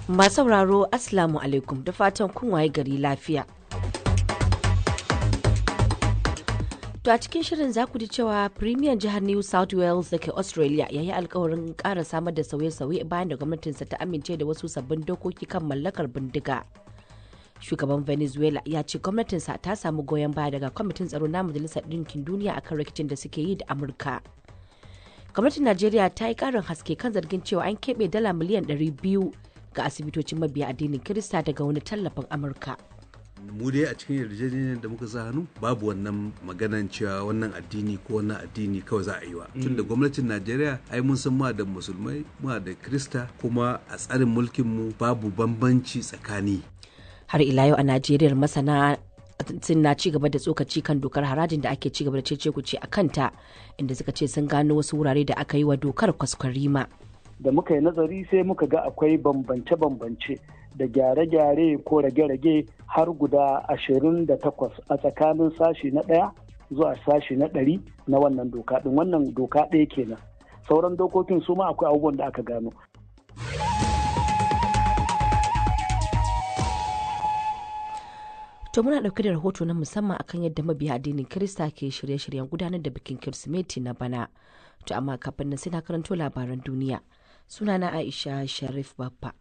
Masu sauraro Assalamu alaikum da fatan kun waye gari lafiya. To a cikin shirin za ku ji cewa Premier jihar New South Wales da ke Australia ya yi alkawarin ƙara samar da sauye-sauye bayan da gwamnatinsa ta amince da wasu sabbin dokoki kan mallakar bindiga. Shugaban Venezuela ya ce gwamnatinsa ta samu goyon baya daga kwamitin tsaro na Majalisar Ɗinkin Duniya akan rikicin da suke yi da Amurka. Gwamnatin Najeriya ta yi ƙarin haske kan zargin cewa an keɓe dala miliyan 200 ga asibitocin mabiya addinin Kirista daga wani tallafin Amurka. Mu dai a cikin yarjejeniyar da muka sa hannu babu wannan maganan cewa wannan addini ko wannan addini kawai za a yi wa. Tunda gwamnatin Najeriya ai mun san ma da musulmai ma da Kirista kuma a tsarin mulkin mu babu bambanci tsakani. Har ila yau a Najeriya masana na ci gaba da tsokaci kan dokar harajin da ake ci gaba da cece-kuce a kanta, inda suka ce sun gano wasu wurare da aka yi wa dokar kwaskwarima. Da muka yi nazari sai muka ga akwai bambance-bambance da gyare-gyare ko rage-rage har guda 28 a tsakanin sashi na 1 zuwa sashi na 100 na wannan doka din. Wannan doka ɗaya kenan. Sauran dokokin su ma akwai abubuwan da aka gano. To muna ɗauke da rahoto na musamman akan yadda mabiya addinin Kirista ke shirye-shiryen gudanar da bikin Kirsimeti na bana. To amma kafin nan sai na karanto labaran duniya. Sunana Aisha Sharif Baffa.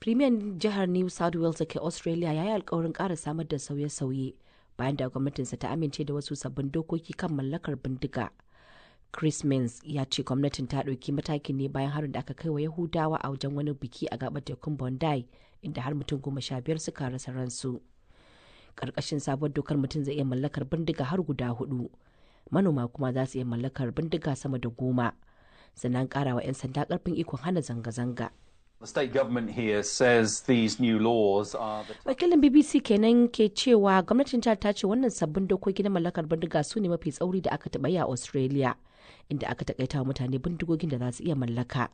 Premier jihar New South Wales da ke Australia ya yi alkawarin ƙara samar da sauye-sauye bayan da gwamnatinsa ta amince da wasu sabbin dokoki kan mallakar bindiga. Chris Minns ya ce gwamnatin ta ɗauki matakin ne bayan harin da aka kai wa Yahudawa a wajen wani biki a gabar tekun Bondi, inda har mutum 15 suka rasa ransu. Ƙarƙashin sabuwar dokar mutum zai iya mallakar bindiga har guda 4. Manoma kuma za su iya mallakar bindiga sama da 10. Sannan ƙara wa 'yan sanda ƙarfin ikon hana zanga-zanga. The state government here says these new laws are Wakilin BBC kenan ke cewa gwamnatin jihar ta ce wannan sabbin dokoki na mallakar bindiga su ne mafi tsauri da aka taɓa yi a Australia, inda aka takaita wa mutane bindigogin da za su iya mallaka.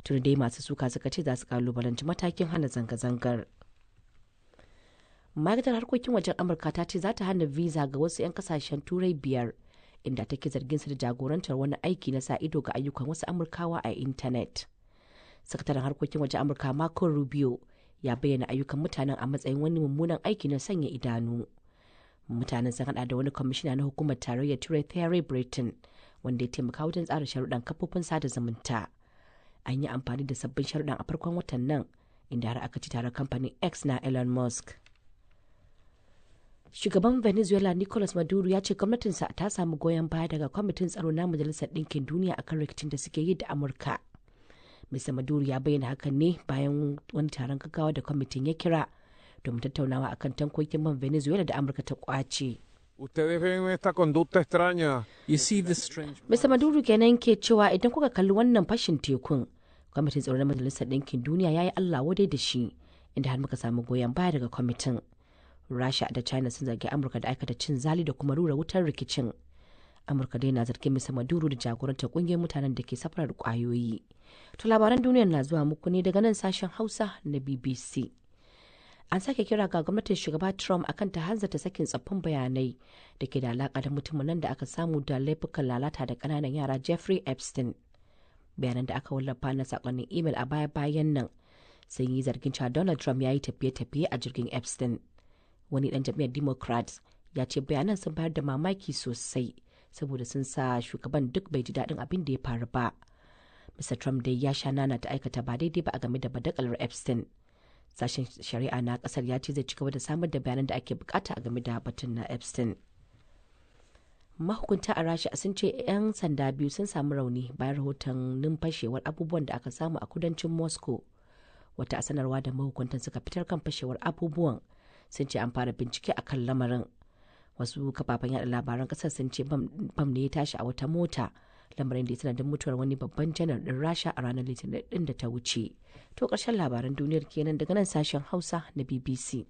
Tuni dai masu suka suka ce za su kalubalanci matakin hana zanga-zangar. Ma'aikatar harkokin wajen Amurka ta ce za ta hana visa ga wasu 'yan kasashen Turai 5, inda take zargin su da jagorantar wani aiki na sa ido ga ayyukan wasu Amurkawa a intanet. Sakataren harkokin wajen Amurka Marco Rubio ya bayyana ayyukan mutanen a matsayin wani mummunan aiki na sanya idanu. Mutanen sun hada da wani kwamishina na hukumar tarayyar Turai Thierry Breton, wanda ya taimaka wajen tsara sharuɗan kafofin sada zumunta. An yi amfani da sabbin sharuɗan a farkon watan nan, inda har aka ci tare kamfanin X na Elon Musk. Shugaban Venezuela Nicolas Maduro ya ce gwamnatinsa ta samu goyon baya daga kwamitin tsaro na Majalisar Ɗinkin Duniya akan rikicin da suke yi da Amurka. Mr. Maduro ya bayyana hakan ne bayan wani taron gaggawa da kwamitin ya kira domin tattaunawa akan tankokin man Venezuela da Amurka ta kwace. Mr. Maduro kenan ke cewa idan kuka kalli wannan fashin tekun, kwamitin tsaro na Majalisar Ɗinkin Duniya ya yi Allah wadai da shi, inda har muka samu goyon baya daga kwamitin. Rasha da China sun zargi Amurka da aikata cin zali da kuma rura wutar rikicin. Amurka dai na zargin Mr. Maduro da jagorantar kungiyar mutanen da ke safarar kwayoyi. To labaran duniyar na zuwa muku ne daga nan sashen Hausa na BBC. An sake kira ga gwamnatin shugaba Trump akan ta hanzarta sakin tsaffin bayanai da ke da alaka da mutumin nan da aka samu da laifukan lalata da kananan yara Jeffrey Epstein. Bayanan da aka wallafa na sakonnin email a baya-bayan nan sun yi zargin cewa Donald Trump ya yi tafiye-tafiye a jirgin Epstein. Wani dan jam'iyyar Democrats ya ce bayanan sun bayar da mamaki sosai saboda sun sa shugaban duk bai ji daɗin abin da ya faru ba. Mr. Trump dai ya sha nana ta aikata ba daidai ba a game da badakalar Epstein. Sashen shari'a na kasar ya ce zai ci gaba da samar da bayanan da ake bukata a game da batun na Epstein. Mahukunta a Rasha sun ce 'yan sanda 2 sun samu rauni bayan rahoton numfashewar abubuwan da aka samu a kudancin Moscow. Wata sanarwa da mahukuntan suka fitar kan fashewar abubuwan sun ce an fara bincike a kan lamarin. Wasu kafafen yada labaran kasar sun ce bam ne ya tashi a wata mota, lamarin da ya sanadin mutuwar wani babban janar din Rasha a ranar Litinin din da ta wuce. To ƙarshen labaran duniyar kenan daga nan sashen Hausa na BBC.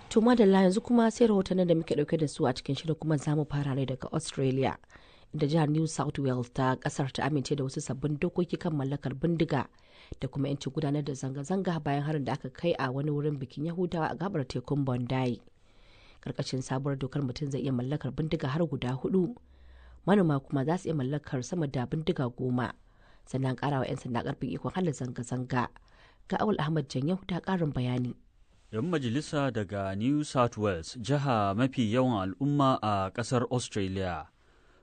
To madalla yanzu kuma sai rahotannin da muke dauke da su a cikin shirin, kuma za mu fara ne daga Australia. Da jihar New South Wales ta kasar ta amince da wasu sabbin dokoki kan mallakar bindiga da kuma 'yancin gudanar da zanga-zanga bayan harin da aka kai a wani wurin bikin Yahudawa a gabar tekun Bondi. Karkashin sabuwar dokar mutum zai iya mallakar bindiga har guda 4. manoma kuma za su iya mallakar sama da bindiga 10, sannan karawa 'yan sanda karfin ikon hana zanga-zanga. Ga Awul Ahmad Janyau da karin bayani. 'Yan majalisa daga New South Wales, jiha mafi yawan al'umma a ƙasar Australia,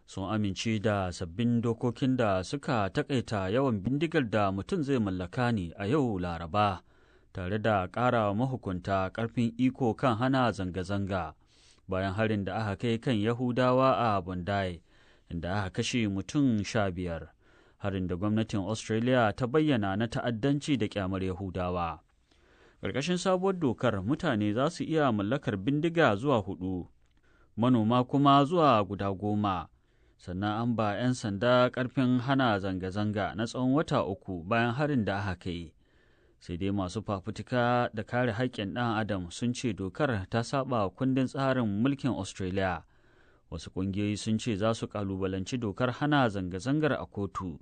sun amince da sabbin dokokin da suka takaita yawan bindigar da mutum zai mallaka ne a yau Laraba, tare da ƙara mahukunta ƙarfin iko kan hana zanga-zanga bayan harin da aka kai kan Yahudawa a Bondi, inda aka kashe mutum 15, harin da gwamnatin Australia ta bayyana na ta'addanci da ƙyamar Yahudawa. Ƙarƙashin sabuwar dokar, mutane za su iya mallakar bindiga zuwa 4, manoma kuma zuwa guda 10, sannan an ba 'yan sanda ƙarfin hana zanga-zanga na tsawon wata 3 bayan harin da aka kai. Sai dai masu fafutuka da kare haƙƙin ɗan adam sun ce dokar ta saba kundin tsarin mulkin Australia. Wasu ƙungiyoyi sun ce za su ƙalubalanci dokar hana zanga-zangar a kotu,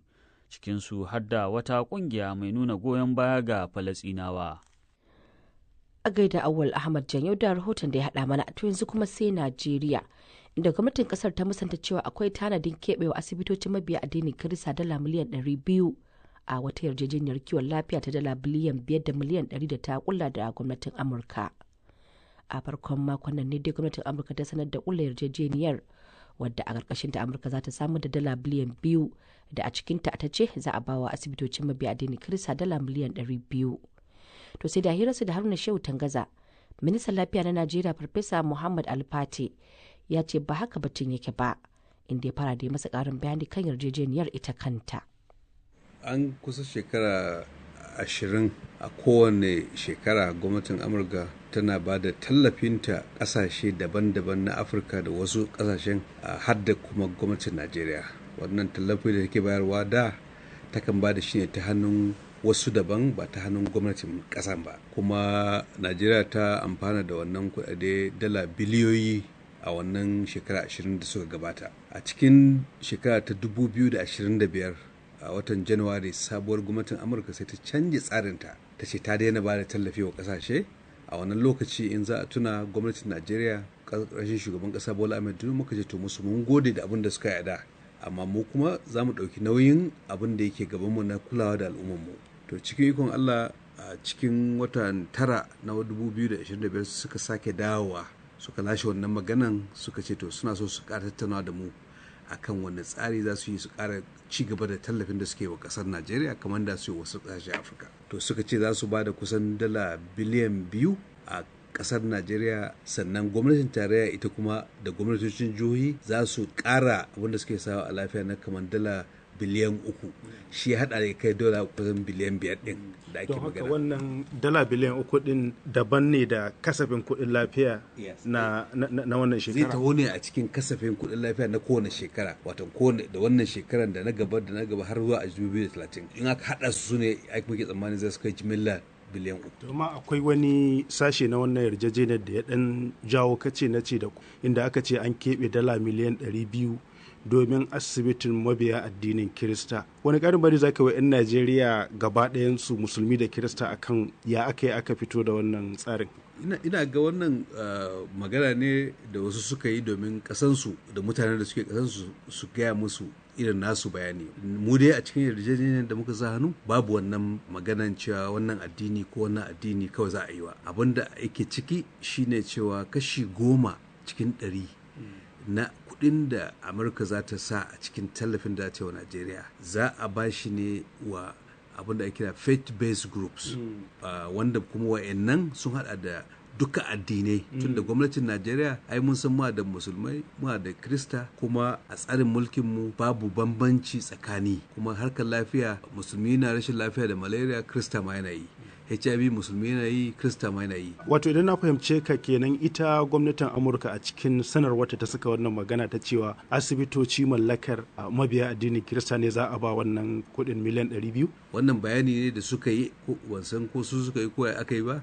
cikinsu har da wata ƙungiya mai nuna goyon baya ga Falasɗinawa. A gaida Awal Ahmad Janyau da rahoton da ya haɗa mana. To yanzu kuma sai Najeriya, inda gwamnatin kasar ta musanta cewa akwai tanadin keɓewa asibitocin mabiya addinin Kirista dala miliyan 200 a wata yarjejeniyar kiwon lafiya ta dala biliyan 5 da miliyan 100 da ta kulla da gwamnatin Amurka. A farkon makon nan ne dai gwamnatin Amurka ta sanar da kulla yarjejeniyar, wadda a ƙarƙashin ta Amurka za ta samu da dala biliyan 2, da a cikinta ta ce za a bawa asibitocin mabiya addinin Kirista dala miliyan 200. To sai da hirarsu da Haruna Shehu Tangaza, ministan lafiya na Najeriya Farfesa Muhammad Alfate ya ce ba haka batun yake ba, inda ya fara da masa ƙarin bayani kan yarjejeniyar ita kanta. An kusa shekara 20 a kowane shekara gwamnatin Amurka tana ba da tallafinta ƙasashe daban-daban na Afirka da wasu ƙasashen har da kuma gwamnatin Najeriya. Wannan tallafi da take bayarwa da takan ba da shi ne ta hannun wasu daban, ba ta hannun gwamnatin kasan ba. Kuma Najeriya ta amfana da wannan kuɗaɗe dala biliyoyi a wannan shekara 20 da suka gabata. A cikin shekara ta 2025 a watan Januwari, sabuwar gwamnatin Amurka sai ta canja tsarinta, ta ce ta daina ba da tallafi wa kasashe. A wannan lokaci, in za a tuna, gwamnatin Najeriya ƙarshen shugaban ƙasa Bola Ahmed Tinubu muka ce to musu mun gode da abin da suka yi da, amma mu kuma za mu ɗauki nauyin abin da yake gabanmu na kulawa da al'ummarmu. To cikin ikon Allah, a cikin watan 9 na 2025 suka sake dawowa, suka lashe wannan maganan, suka ce to suna so su ƙara tattaunawa da mu akan wani tsari za su yi su ƙara ci gaba da tallafin da suke wa ƙasar Najeriya kamar da su yi wasu ƙasashen Afirka. To suka ce za su ba da kusan dala biliyan 2 a ƙasar Najeriya, sannan gwamnatin tarayya ita kuma da gwamnatocin jihohi za su ƙara abin da suke sawa a lafiya na kamar dala biliyan 3. Shi ya haɗa da kai dola kusan biliyan 5 ɗin da ake magana. Don haka wannan dala biliyan 3 ɗin daban ne da kasafin kuɗin lafiya na wannan shekara. Zai taho ne a cikin kasafin kuɗin lafiya na kowane shekara, wato kowane da wannan shekaran da na gaba har zuwa a 2030. In aka haɗa su ne ake muke tsammanin zai su kai jimilla biliyan 3. Amma akwai wani sashe na wannan yarjejeniyar da ya ɗan jawo kace na ce da inda aka ce an keɓe dala miliyan 200 domin asibitin mabiya addinin Kirista. Wani ƙarin bari za ka wa 'yan Najeriya gaba ɗayansu musulmi da Kirista akan ya aka yi aka fito da wannan tsarin? Ina ga wannan magana ne da wasu suka yi domin ƙasansu da mutanen da suke ƙasansu su gaya musu irin nasu bayani. Mu dai a cikin yarjejeniyar da muka sa hannu babu wannan maganan cewa wannan addini ko wannan addini kawai za a yi wa. Abin da yake ciki shine cewa kashi 10 cikin 100 na kudin da Amurka za ta sa a cikin tallafin da ta wa Najeriya za a ba shi ne wa abin da ake kira faith-based groups, wanda kuma wa'annan sun hada da duka addinai, tun da gwamnatin Najeriya ai mun san ma da musulmai ma da Krista, kuma a tsarin mulkin mu babu bambanci tsakani, kuma harkar lafiya musulmi na rashin lafiya da malaria, Krista ma yana yi, HIV musulmi yana yi, Krista ma yana yi. Wato idan na fahimce ka kenan ita gwamnatin Amurka a cikin sanarwar ta saka wannan magana ta cewa asibitoci mallakar mabiya addinin Kirista ne za a ba wannan kuɗin miliyan 200? Wannan bayani ne da suka yi, wansan ko su suka yi ko aka yi ba,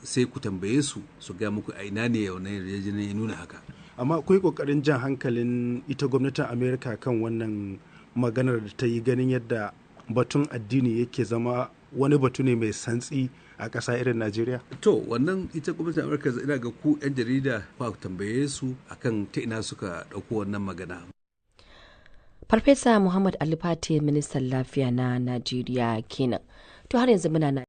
sai ku tambaye su ga muku a ina ne wannan yarjejeniyar ya nuna haka. Amma akwai kokarin jan hankalin ita gwamnatin Amerika kan wannan maganar da ta yi, ganin yadda batun addini yake zama wani batu ne mai santsi a ƙasa irin Najeriya? To wannan ita gwamnatin Amurka, ina ga ku 'yan jarida ku tambaye su akan ta ina suka ɗauko wannan magana. Farfesa Muhammad Ali Fate ministan lafiya na Najeriya kenan. To har yanzu muna